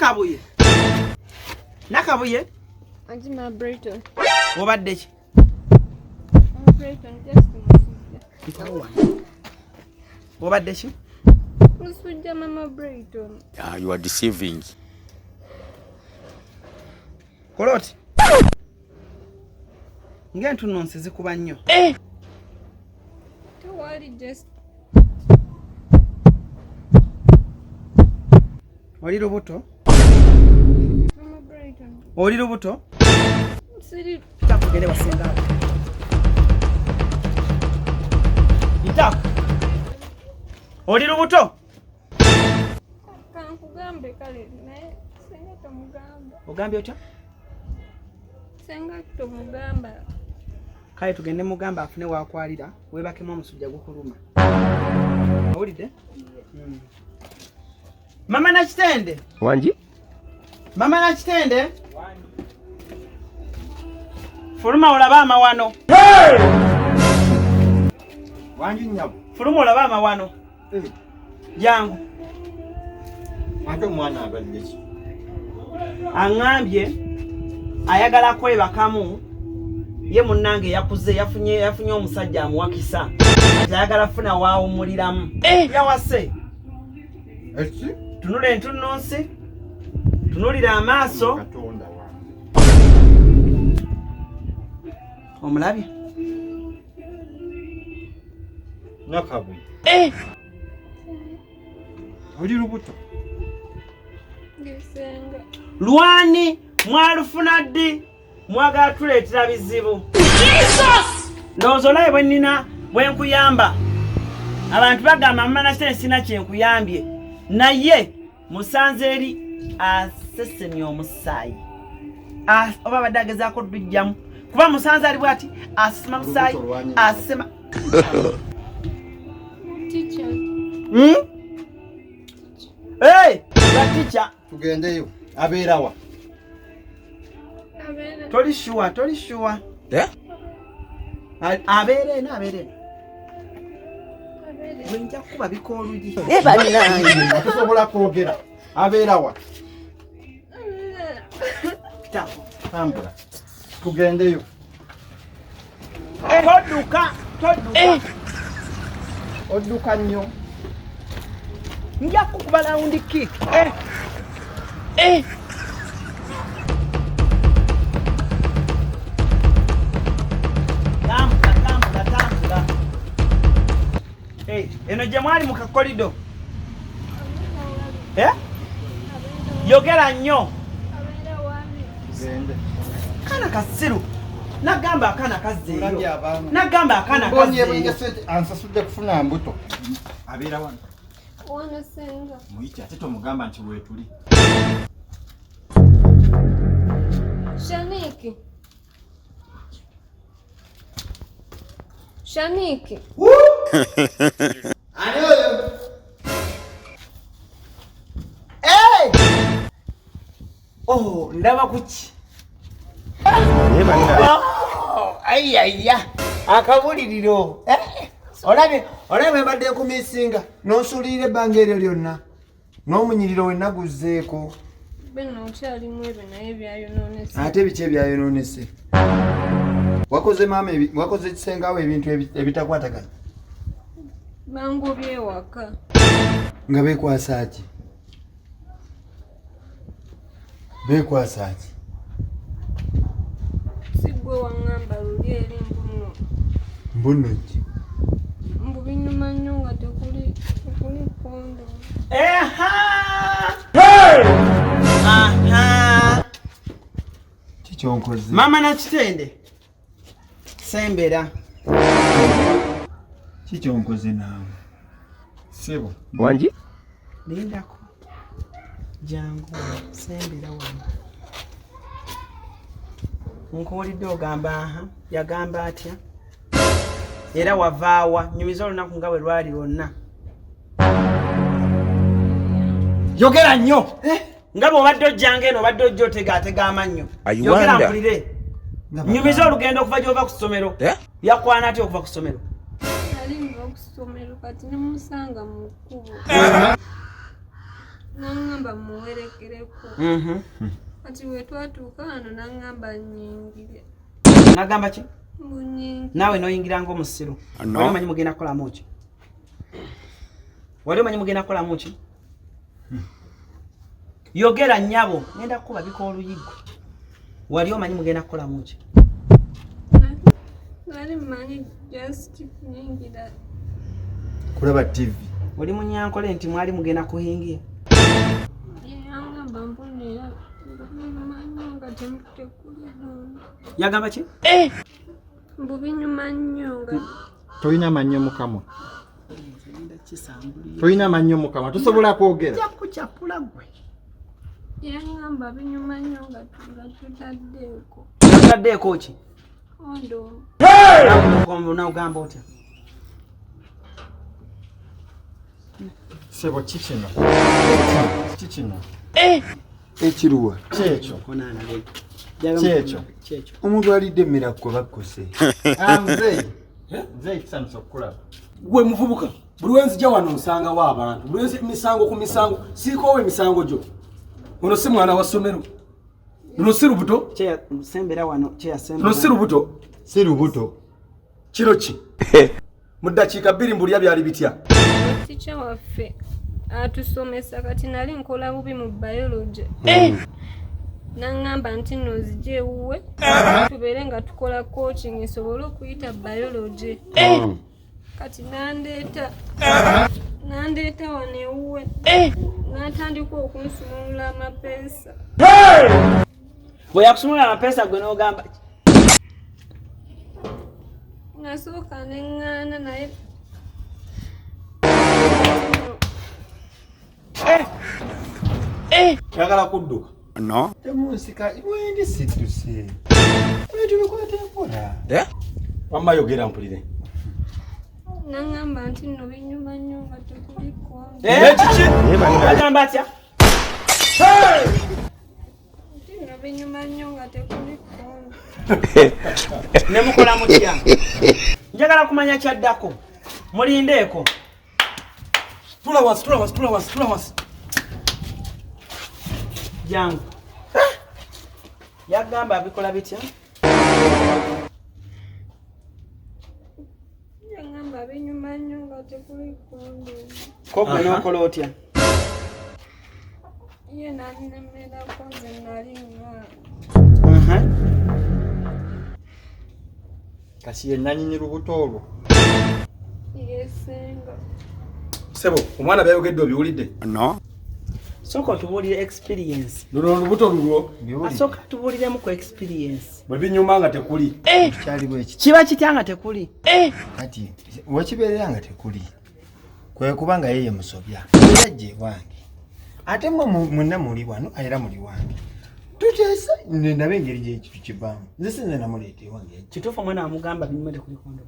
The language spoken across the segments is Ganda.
Nakabuye. Nakabuye. Auntie Maama Brighton. Obadde ki? Maama Brighton just obadde ki? Musujja Maama Brighton. You are deceiving. Koloti. Ngentu nonse zikuba nnyo. Tewali just. Oli lubuto? Maama Brighton. Oli lubuto? Siri. Takugende basinga. Ita. Oli lubuto? Kankugambe kale naye senga tomugamba. Ogambye otya? Senga tomugamba. Kale tugende mugamba afune wakwalira webakemu omusujja gukuluma. Owulidde? Mama Nakitende. Wanji? Mama Nakitende. Fuluma olaba amawano. Wanji nyabo. Fuluma olaba amawano. Jangu. Ate mwana abadde ki? Angambye ayagala kwebakamu ye munnange yafunye omusajja amuwakisa. Ayagala funa waawumuliramu. Yawase. Eki? Tunule entunnunsi. Tunulira amaaso. Katonda wange. Omulabye? Nakabuye. Oli lubuto. Ngesenga. Lwani mwalufuna ddi mwagala tuleetera bizibu. Jesus! Ndowooza olabe bwe nnina bwe nkuyamba. Abantu bagamba Maama Nakitende sina kyenkuyambye. Naye musanze eri asesemye omusaayi. Oba badde agezaako tujjamu. Kuba musanze ali bw'ati asesema musaayi asema. Teacher. Hey! Teacher. Tugendeyo. Abeerawa. Abena. Toli sure. Yeah? Abeere. Abena. Wenja kuba bikoolugi. Bannange tusobola kwogera. Abeerawa. Kitako. Tambula. Tugendeyo. Todduka. Odduka nnyo. Nja kukuba lawundi kick. Tambula. Eno gye mwali mu kakolido. Yogera nnyo. Abena wani. Tugende. Kana kasiru. Nagamba akana kazzeeyo. Tulabye abaana. Nagamba akana Mbonye kazzeeyo. sente ansasudde kufuna mbuto. Abeerawa. Wana senga. Muyite ate tomugamba nti weetuli. Shaniki. Ani oyo? Oh, ndaba kuki. Ayaya. Akabuliriro. Olabye mbadde kumisinga n'osuulira ebbanga eryo lyonna n'omunyiriro we naguzzeeko. Beno okyalimu ebyo naye byayonoonese. Ate biki ebyayonoonese? Wakoze kisengawo ebintu ebitakwatagana. Bangobye ewaka. Nga beekwasa ki? Si gwe waŋŋamba luli eri mbuno. Mbuno ki? Mbu binyuma nnyo nga tekuli kondo. Kikyonkoze. Maama Nakitende. Sembera. Kikyonkoze naawe. Sebo. Wanji? Lindako. Jangu sembera wano. Nkuwulidde ogamba yagamba atya? Era wavaawa nyumiza olunaku nga bwe lwali lwonna. Yogera nnyo. Nga bw'obadde ojjanga eno obadde ojja otegaatega amannyo. Yogera mpulire. Nyumiza olugendo okuva gy'ova ku ssomero. Yakwana atya okuva ku ssomero? Nali nga ku ssomero kati ne musanga mu kkubo. Nangamba muwerekereko. Kati we twatuuka wano nangamba nnyingire. Nagamba ki? Munyingi. Nawe noyingira ng'omusiru. Wali omanyi mugenda kukolamu ki? Wali omanyi mugenda kukolamu ki? Yogera nnyabo ngenda kukuba biko oluyiggo. Wali omanyi mugenda kukolamu ki? Nali mmanyi just kunyingira. Kulaba TV. Oli munyankole nti mwali mugenda kuhingira. Yangamba mbonera mmanyi nga temukuli nono. Yagamba ki? Mbubinyuma nnyo nga Toyina mannyo mukamwa. Toyina mannyo mukamwa. Tosobola kwogera. Kuchapula gwe. yangamba binyuma nnyo nga tutaddeeko. Tutaddeeko ki? Ondo. Naugamba otya? Sebo kikino. Kikino. Ekiruwa. Kyekyo. Kyekyo. Omuntu alidde emmere kwe bakkose. Nze ekisanusa okukulaba. Gwe muvubuka buli wenzija wano nsangawo abantu buli wenzi misango ku misango siikoowa emisango gyo. Ono si mwana wa ssomero. Luno si lubuto. Sembera wano Luno si lubuto. Si lubuto. Kino ki? Mu ddakiika 2 mbulya byali bitya? Tica waffe atusomesa kati nali nkola bubi mu biology. Nangamba nti nozije ewuwe tubeere nga tukola coaching esobole okuyita biology. Kati nandeeta wano ewuwe n'atandika okunsumulula amapeesa. Bwe yakusumulula amapeesa gwe n'ogamba ki? Nasooka neŋŋaana naye Yagala kudduka. No. Temunsika wendi sidduse. Ebintu bikwata empola. Wamma yogera mpulire. nangamba nti nno binyuma nnyo nga tekuliko. Kiki? Agamba atya? Nti nno binyuma nnyo nga tekuliko. Ne mukola mutya? Njagala kumanya kyaddako. Mulindeeko. Tula wansi. Jangu. Yagamba abikola bitya? Yangamba binyuma nnyo nga tekuliko. Ko gwe n'okola otya? Ye nannemerako nze nali nga. Kasi ye nannyini lubuto olwo. Yesenga. Sebo, omwana byayogedde obiwulidde? No. Sooka otubuulire experience. Luno olubuto lulwo. Asooka tubuuliremu ku experience. Bwe binyuma nga tekuli. Kyali bwe kiti. Kiba kitya nga tekuli? Kati wekibeerera nga tekuli. Kwe kubanga yeye musobya. Era gye wange. Ate mwe mwenna muli wano era muli wange. Tuteesa nabe engeri gyekitu kivaamu. Nze sinze namuleeta ewange. Kituufu omwana amugamba binyuma tekuli kondo.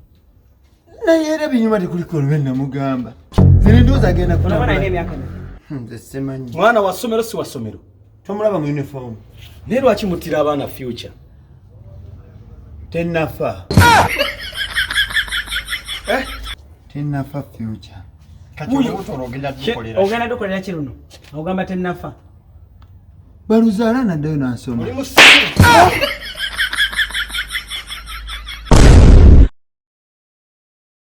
Naye era binyuma tekuliko olwe namugamba. Nze ndowooza agenda Olabona kutambula. alina emyaka emeka? Nze simanyi. Mwana wa ssomero si wa ssomero. Tomulaba mu uniform. Naye lwaki muttira abaana future? Tennafa. Tennafa future. Kati olubuto olwo ogenda tukolera. Ogenda dukolera ki luno? Ogamba tennafa. Baluzaala naddayo n'asoma. Oli musiru.